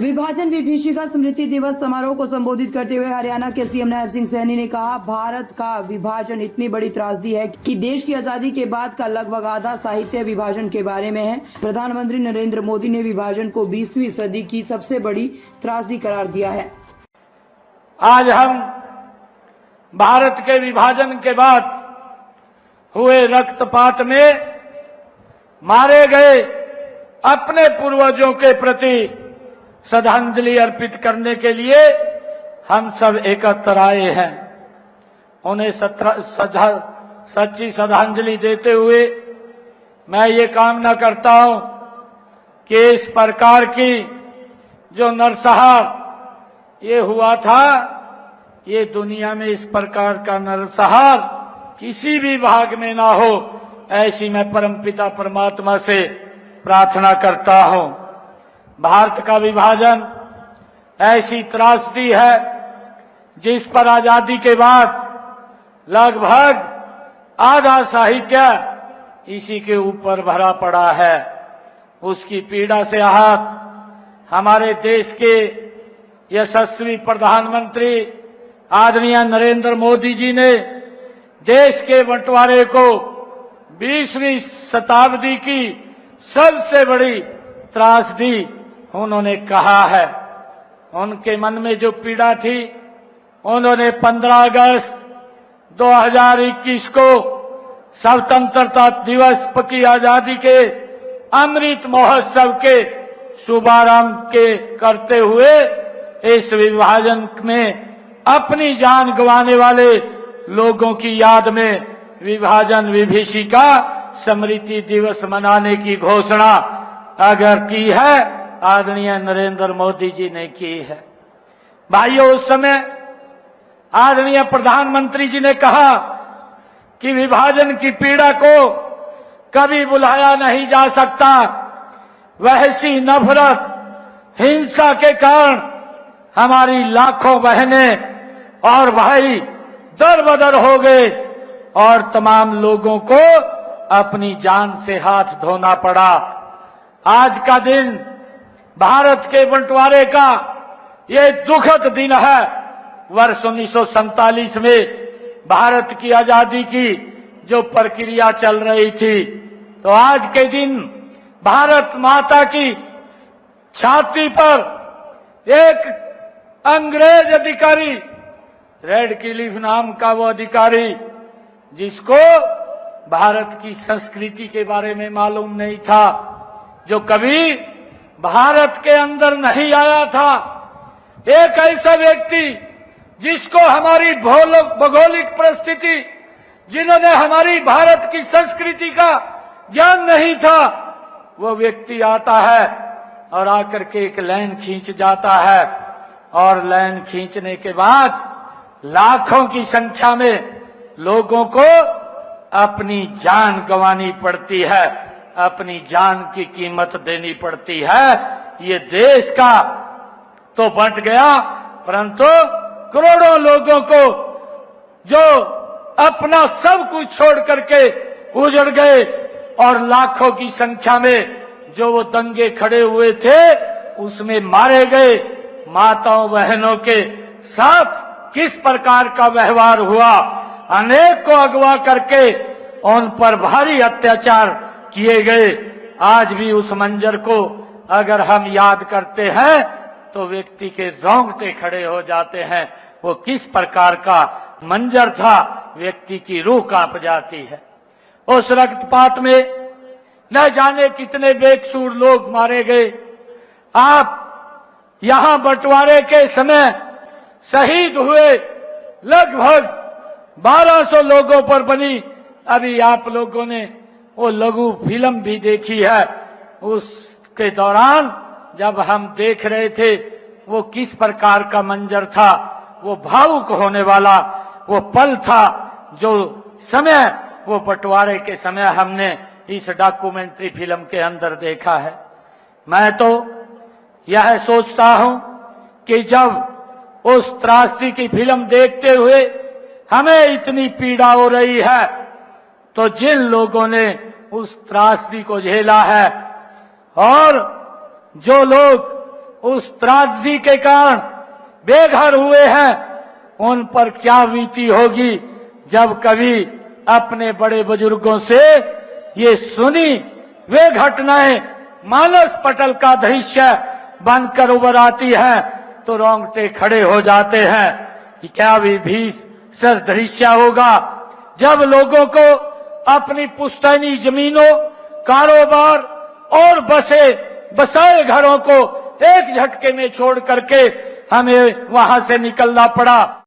विभाजन विभीषिका स्मृति दिवस समारोह को संबोधित करते हुए हरियाणा के सीएम नायब सिंह सैनी ने कहा, भारत का विभाजन इतनी बड़ी त्रासदी है कि देश की आजादी के बाद का लगभग आधा साहित्य विभाजन के बारे में है। प्रधानमंत्री नरेंद्र मोदी ने विभाजन को 20वीं सदी की सबसे बड़ी त्रासदी करार दिया है। आज हम भारत के विभाजन के बाद हुए रक्तपात में मारे गए अपने पूर्वजों के प्रति श्रद्धांजलि अर्पित करने के लिए हम सब एकत्र आए हैं। उन्हें सच्ची श्रद्धांजलि देते हुए मैं ये कामना करता हूं कि इस प्रकार की जो नरसंहार ये हुआ था, ये दुनिया में इस प्रकार का नरसंहार किसी भी भाग में ना हो, ऐसी मैं परमपिता परमात्मा से प्रार्थना करता हूं। भारत का विभाजन ऐसी त्रासदी है जिस पर आजादी के बाद लगभग आधा साहित्य इसी के ऊपर भरा पड़ा है। उसकी पीड़ा से आहत हमारे देश के यशस्वी प्रधानमंत्री आदरणीय नरेंद्र मोदी जी ने देश के बंटवारे को 20वीं शताब्दी की सबसे बड़ी त्रासदी उन्होंने कहा है। उनके मन में जो पीड़ा थी, उन्होंने 15 अगस्त 2021 को स्वतंत्रता दिवस की आजादी के अमृत महोत्सव के शुभारंभ के करते हुए इस विभाजन में अपनी जान गंवाने वाले लोगों की याद में विभाजन विभीषिका स्मृति दिवस मनाने की घोषणा अगर की है, आदरणीय नरेंद्र मोदी जी ने की है। भाइयों, उस समय आदरणीय प्रधानमंत्री जी ने कहा कि विभाजन की पीड़ा को कभी भुलाया नहीं जा सकता। वैसी नफरत, हिंसा के कारण हमारी लाखों बहनें और भाई दर-बदर हो गए और तमाम लोगों को अपनी जान से हाथ धोना पड़ा। आज का दिन भारत के बंटवारे का ये दुखद दिन है। वर्ष 1947 में भारत की आजादी की जो प्रक्रिया चल रही थी, तो आज के दिन भारत माता की छाती पर एक अंग्रेज अधिकारी, रेड क्लिफ नाम का वो अधिकारी, जिसको भारत की संस्कृति के बारे में मालूम नहीं था, जो कभी भारत के अंदर नहीं आया था, एक ऐसा व्यक्ति जिसको हमारी भौगोलिक परिस्थिति, जिन्होंने हमारी भारत की संस्कृति का ज्ञान नहीं था, वो व्यक्ति आता है और आकर के एक लाइन खींच जाता है और लाइन खींचने के बाद लाखों की संख्या में लोगों को अपनी जान गंवानी पड़ती है, अपनी जान की कीमत देनी पड़ती है। ये देश का तो बंट गया, परंतु करोड़ों लोगों को जो अपना सब कुछ छोड़ करके उजड़ गए और लाखों की संख्या में जो वो दंगे खड़े हुए थे उसमें मारे गए। माताओं बहनों के साथ किस प्रकार का व्यवहार हुआ, अनेक को अगवा करके उन पर भारी अत्याचार किए गए। आज भी उस मंजर को अगर हम याद करते हैं तो व्यक्ति के रोंगटे खड़े हो जाते हैं। वो किस प्रकार का मंजर था, व्यक्ति की रूह कांप जाती है। उस रक्तपात में न जाने कितने बेकसूर लोग मारे गए। आप यहां बंटवारे के समय शहीद हुए लगभग 1200 लोगों पर बनी, अभी आप लोगों ने वो लघु फिल्म भी देखी है। उसके दौरान जब हम देख रहे थे वो किस प्रकार का मंजर था, वो भावुक होने वाला वो पल था जो समय वो बंटवारे के समय हमने इस डॉक्यूमेंट्री फिल्म के अंदर देखा है। मैं तो यह सोचता हूं कि जब उस त्रासदी की फिल्म देखते हुए हमें इतनी पीड़ा हो रही है, तो जिन लोगों ने उस त्रासदी को झेला है और जो लोग उस त्रासदी के कारण बेघर हुए हैं, उन पर क्या बीती होगी जब कभी अपने बड़े बुजुर्गों से ये सुनी वे घटनाएं मानस पटल का दृश्य बनकर उभर आती है तो रोंगटे खड़े हो जाते हैं कि क्या भी भीषण दृश्य होगा जब लोगों को अपनी पुश्तैनी जमीनों, कारोबार और बसाए घरों को एक झटके में छोड़ करके हमें वहां से निकलना पड़ा।